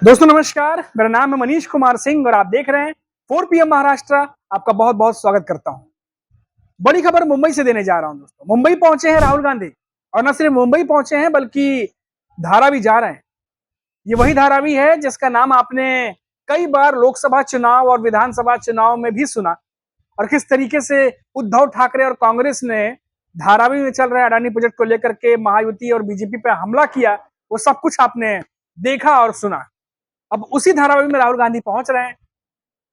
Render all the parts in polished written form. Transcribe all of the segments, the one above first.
दोस्तों नमस्कार, मेरा नाम है मनीष कुमार सिंह और आप देख रहे हैं 4 PM महाराष्ट्र। आपका बहुत बहुत स्वागत करता हूं। बड़ी खबर मुंबई से देने जा रहा हूं दोस्तों। मुंबई पहुंचे हैं राहुल गांधी और न सिर्फ मुंबई पहुंचे हैं बल्कि धारावी जा रहे हैं। ये वही धारावी है जिसका नाम आपने कई बार लोकसभा चुनाव और विधानसभा चुनाव में भी सुना और किस तरीके से उद्धव ठाकरे और कांग्रेस ने धारावी में चल रहे अडानी प्रोजेक्ट को लेकर के महायुति और बीजेपी पे हमला किया, वो सब कुछ आपने देखा और सुना। अब उसी धारावी में राहुल गांधी पहुंच रहे हैं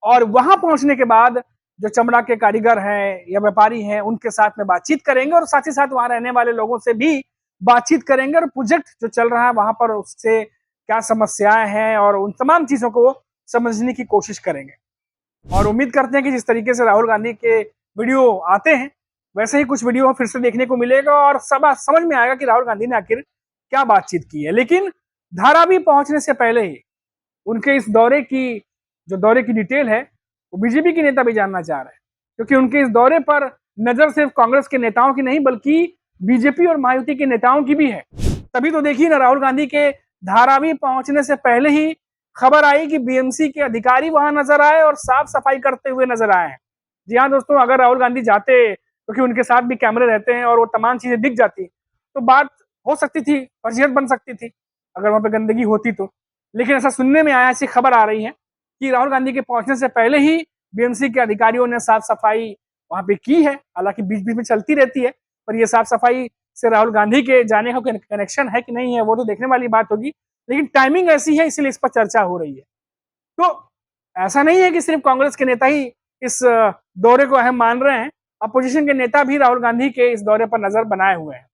और वहां पहुंचने के बाद जो चमड़ा के कारीगर हैं या व्यापारी हैं उनके साथ में बातचीत करेंगे और साथ ही साथ वहां रहने वाले लोगों से भी बातचीत करेंगे और प्रोजेक्ट जो चल रहा है वहां पर उससे क्या समस्याएं हैं और उन तमाम चीजों को समझने की कोशिश करेंगे। और उम्मीद करते हैं कि जिस तरीके से राहुल गांधी के वीडियो आते हैं वैसे ही कुछ वीडियो फिर से देखने को मिलेगा और सब समझ में आएगा कि राहुल गांधी ने आखिर क्या बातचीत की है। लेकिन धारावी पहुंचने से पहले ही उनके इस दौरे की डिटेल है वो बीजेपी के नेता भी जानना चाह रहे हैं, क्योंकि उनके इस दौरे पर नजर सिर्फ कांग्रेस के नेताओं की नहीं बल्कि बीजेपी और महायुति के नेताओं की भी है। तभी तो देखिए ना, राहुल गांधी के धारावी पहुंचने से पहले ही खबर आई कि बीएमसी के अधिकारी वहां नजर आए और साफ सफाई करते हुए नजर आए हैं। जी हाँ दोस्तों, अगर राहुल गांधी जाते क्योंकि उनके साथ भी कैमरे रहते हैं और वो तमाम चीजें दिख जाती तो बात हो सकती थी, फर्जियत बन सकती थी अगर वहां पर गंदगी होती तो। लेकिन ऐसा सुनने में आया, ऐसी खबर आ रही है कि राहुल गांधी के पहुंचने से पहले ही बीएमसी के अधिकारियों ने साफ सफाई वहां पे की है। हालांकि बीच बीच में चलती रहती है, पर यह साफ सफाई से राहुल गांधी के जाने का कनेक्शन है कि नहीं है वो तो देखने वाली बात होगी। लेकिन टाइमिंग ऐसी है इसलिए इस पर चर्चा हो रही है। तो ऐसा नहीं है कि सिर्फ कांग्रेस के नेता ही इस दौरे को अहम मान रहे हैं, अपोजिशन के नेता भी राहुल गांधी के इस दौरे पर नजर बनाए हुए हैं।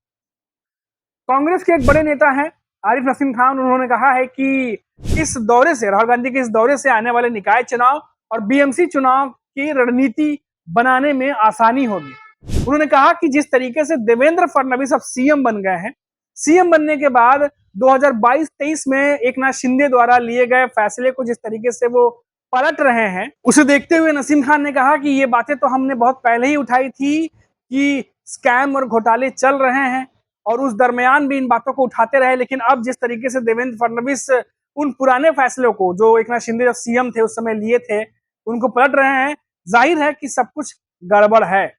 कांग्रेस के एक बड़े नेता हैं आरिफ नसीम खान, उन्होंने कहा है कि इस दौरे से, राहुल गांधी के इस दौरे से आने वाले निकाय चुनाव और बीएमसी चुनाव की रणनीति बनाने में आसानी होगी। उन्होंने कहा कि जिस तरीके से देवेंद्र फडणवीस अब सीएम बन गए हैं, सीएम बनने के बाद 2022-23 में एकनाथ शिंदे द्वारा लिए गए फैसले को जिस तरीके से वो पलट रहे हैं, उसे देखते हुए नसीम खान ने कहा कि ये बातें तो हमने बहुत पहले ही उठाई थी कि स्कैम और घोटाले चल रहे हैं और उस दरमियान भी इन बातों को उठाते रहे। लेकिन अब जिस तरीके से देवेंद्र फडणवीस उन पुराने फैसलों को जो एकनाथ शिंदे जब सीएम थे उस समय लिए थे उनको पलट रहे हैं, जाहिर है कि सब कुछ गड़बड़ है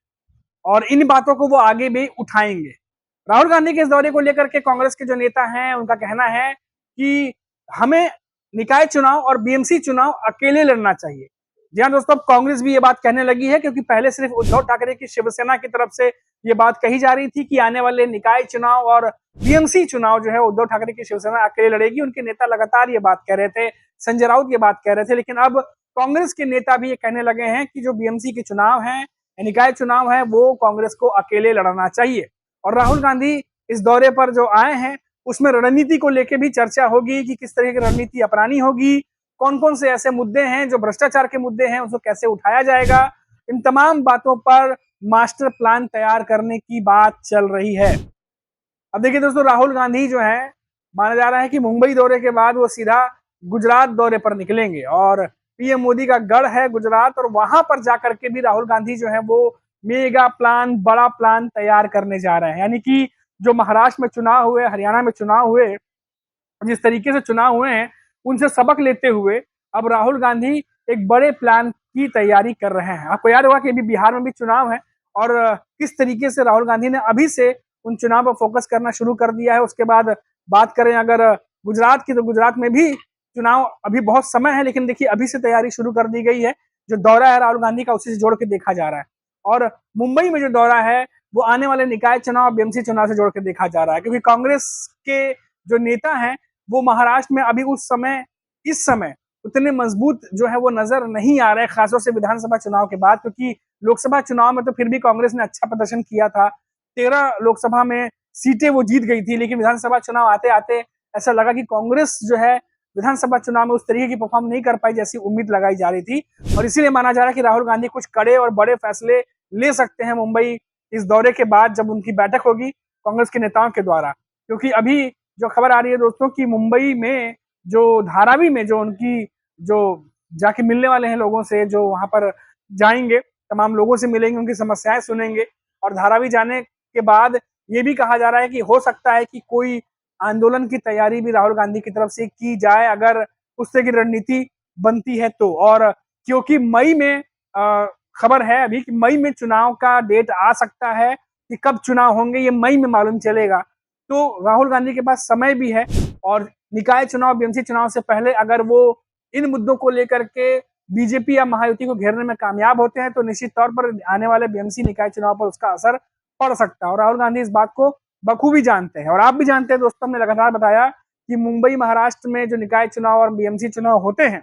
और इन बातों को वो आगे भी उठाएंगे। राहुल गांधी के इस दौरे को लेकर के कांग्रेस के जो नेता हैं उनका कहना है कि हमें निकाय चुनाव और बीएमसी चुनाव अकेले लड़ना चाहिए। जी हाँ दोस्तों, अब कांग्रेस भी ये बात कहने लगी है, क्योंकि पहले सिर्फ उद्धव ठाकरे की शिवसेना की तरफ से ये बात कही जा रही थी कि आने वाले निकाय चुनाव और बीएमसी चुनाव जो है उद्धव ठाकरे की शिवसेना अकेले लड़ेगी। उनके नेता लगातार ये बात कह रहे थे, संजय राउत ये बात कह रहे थे। लेकिन अब कांग्रेस के नेता भी ये कहने लगे हैं कि जो बीएमसी के चुनाव है, निकाय चुनाव है, वो कांग्रेस को अकेले लड़ना चाहिए। और राहुल गांधी इस दौरे पर जो आए हैं उसमें रणनीति को लेकर भी चर्चा होगी कि किस तरह की रणनीति अपनानी होगी, कौन कौन से ऐसे मुद्दे हैं जो भ्रष्टाचार के मुद्दे हैं उसको कैसे उठाया जाएगा। इन तमाम बातों पर मास्टर प्लान तैयार करने की बात चल रही है। अब देखिए दोस्तों, राहुल गांधी जो है, माना जा रहा है कि मुंबई दौरे के बाद वो सीधा गुजरात दौरे पर निकलेंगे और पीएम मोदी का गढ़ है गुजरात, और वहां पर जाकर के भी राहुल गांधी जो है वो मेगा प्लान, बड़ा प्लान तैयार करने जा रहे हैं। यानी कि जो महाराष्ट्र में चुनाव हुए, हरियाणा में चुनाव हुए, जिस तरीके से चुनाव हुए हैं उनसे सबक लेते हुए अब राहुल गांधी एक बड़े प्लान की तैयारी कर रहे हैं। आपको याद होगा कि अभी बिहार में भी चुनाव है और किस तरीके से राहुल गांधी ने अभी से उन चुनाव पर फोकस करना शुरू कर दिया है। उसके बाद बात करें अगर गुजरात की, तो गुजरात में भी चुनाव अभी बहुत समय है, लेकिन देखिए अभी से तैयारी शुरू कर दी गई है। जो दौरा है राहुल गांधी का उसी से जोड़ के देखा जा रहा है। और मुंबई में जो दौरा है वो आने वाले निकाय चुनाव, बीएमसी चुनाव से जोड़ के देखा जा रहा है, क्योंकि कांग्रेस के जो नेता हैं वो महाराष्ट्र में अभी इस समय उतने मजबूत जो है वो नजर नहीं आ रहे, खासतौर से विधानसभा चुनाव के बाद। क्योंकि लोकसभा चुनाव में तो फिर भी कांग्रेस ने अच्छा प्रदर्शन किया था, 13 लोकसभा में सीटें वो जीत गई थी। लेकिन विधानसभा चुनाव आते आते ऐसा लगा कि कांग्रेस जो है विधानसभा चुनाव में उस तरीके की परफॉर्म नहीं कर पाई जैसी उम्मीद लगाई जा रही थी। और इसीलिए माना जा रहा है कि राहुल गांधी कुछ कड़े और बड़े फैसले ले सकते हैं मुंबई इस दौरे के बाद, जब उनकी बैठक होगी कांग्रेस के नेताओं के द्वारा। क्योंकि अभी जो खबर आ रही है दोस्तों कि मुंबई में जो धारावी में जो उनकी जो जाके मिलने वाले हैं लोगों से, जो वहां पर जाएंगे, तमाम लोगों से मिलेंगे, उनकी समस्याएं सुनेंगे। और धारावी जाने के बाद ये भी कहा जा रहा है कि हो सकता है कि कोई आंदोलन की तैयारी भी राहुल गांधी की तरफ से की जाए, अगर उससे की रणनीति बनती है तो। और क्योंकि मई में खबर है अभी कि मई में चुनाव का डेट आ सकता है, कि कब चुनाव होंगे ये मई में मालूम चलेगा। तो राहुल गांधी के पास समय भी है, और निकाय चुनाव, बीएमसी चुनाव से पहले अगर वो इन मुद्दों को लेकर के बीजेपी या महायुति को घेरने में कामयाब होते हैं तो निश्चित तौर पर आने वाले बीएमसी निकाय चुनाव पर उसका असर पड़ सकता है। और राहुल गांधी इस बात को बखूबी जानते हैं, और आप भी जानते हैं दोस्तों, हमने लगातार बताया कि मुंबई महाराष्ट्र में जो निकाय चुनाव और बीएमसी चुनाव होते हैं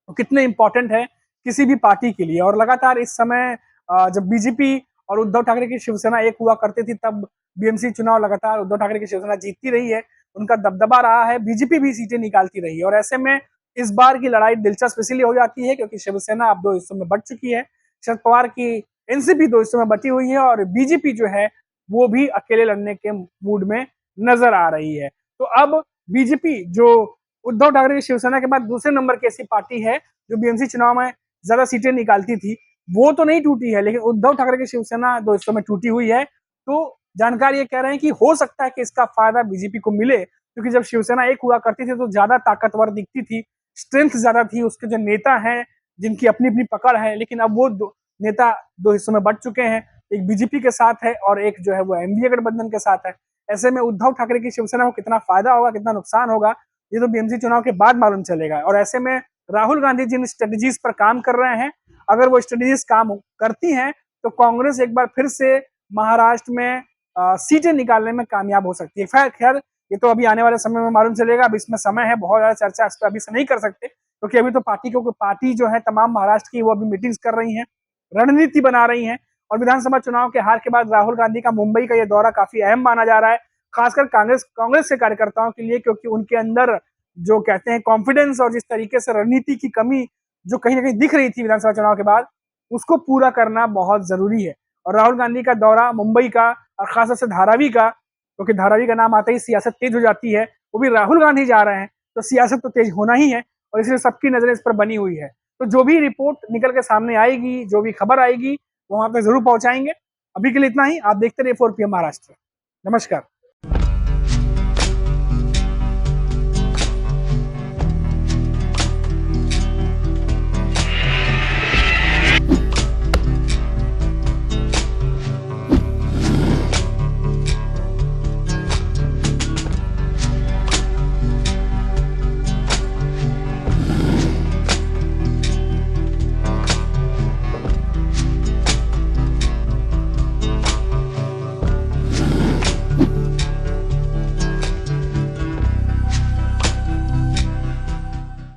तो कितने इंपॉर्टेंट है किसी भी पार्टी के लिए। और लगातार इस समय जब बीजेपी और उद्धव ठाकरे की शिवसेना एक हुआ करती थी, तब बीएमसी चुनाव लगातार उद्धव ठाकरे की शिवसेना जीतती रही है, उनका दबदबा रहा है, बीजेपी भी सीटें निकालती रही है। और ऐसे में इस बार की लड़ाई दिलचस्प इसलिए हो जाती है क्योंकि शिवसेना अब 2 हिस्सों में बंट चुकी है, शरद पवार की एनसीपी 2 हिस्सों में बटी हुई है, और बीजेपी जो है वो भी अकेले लड़ने के मूड में नजर आ रही है। तो अब बीजेपी जो उद्धव ठाकरे की शिवसेना के बाद दूसरे नंबर की ऐसी पार्टी है जो बीएमसी चुनाव में ज्यादा सीटें निकालती थी, वो तो नहीं टूटी है, लेकिन उद्धव ठाकरे की शिवसेना 2 हिस्सों में टूटी हुई है। तो जानकार ये कह रहे हैं कि हो सकता है कि इसका फायदा बीजेपी को मिले, क्योंकि जब शिवसेना एक हुआ करती थी तो ज्यादा ताकतवर दिखती थी, स्ट्रेंथ ज्यादा थी, उसके जो नेता हैं जिनकी अपनी अपनी पकड़ है, लेकिन अब वो नेता 2 हिस्सों में बंट चुके हैं, एक बीजेपी के साथ है और एक जो है वो एनडीए गठबंधन के साथ है। ऐसे में उद्धव ठाकरे की शिवसेना को कितना फायदा होगा, कितना नुकसान होगा, ये तो बीएमसी चुनाव के बाद मालूम चलेगा। और ऐसे में राहुल गांधी जिन स्ट्रेटेजीज पर काम कर रहे हैं, अगर वो स्ट्रेटेजीज काम करती हैं तो कांग्रेस एक बार फिर से महाराष्ट्र में सीटें निकालने में कामयाब हो सकती है। खैर ये तो अभी आने वाले समय में मालूम चलेगा, अब इसमें समय है, बहुत ज्यादा चर्चा इस पर अभी से नहीं कर सकते, क्योंकि अभी तो पार्टी जो है तमाम महाराष्ट्र की वो अभी मीटिंग्स कर रही है, रणनीति बना रही है। और विधानसभा चुनाव के हार के बाद राहुल गांधी का मुंबई का ये दौरा काफी अहम माना जा रहा है, खासकर कांग्रेस के कार्यकर्ताओं के लिए, क्योंकि उनके अंदर जो कहते हैं कॉन्फिडेंस और जिस तरीके से रणनीति की कमी जो कहीं ना कहीं दिख रही थी विधानसभा चुनाव के बाद, उसको पूरा करना बहुत जरूरी है। और राहुल गांधी का दौरा मुंबई का, और खासतौर से धारावी का, क्योंकि धारावी का नाम आते ही सियासत तेज हो जाती है, वो भी राहुल गांधी जा रहे हैं तो सियासत तो तेज होना ही है, और इसलिए सबकी नजरें इस पर बनी हुई है। तो जो भी रिपोर्ट निकल के सामने आएगी, जो भी खबर आएगी, वो वहां पे जरूर पहुंचाएंगे। अभी के लिए इतना ही, आप देखते रहिए 4PM महाराष्ट्र। नमस्कार।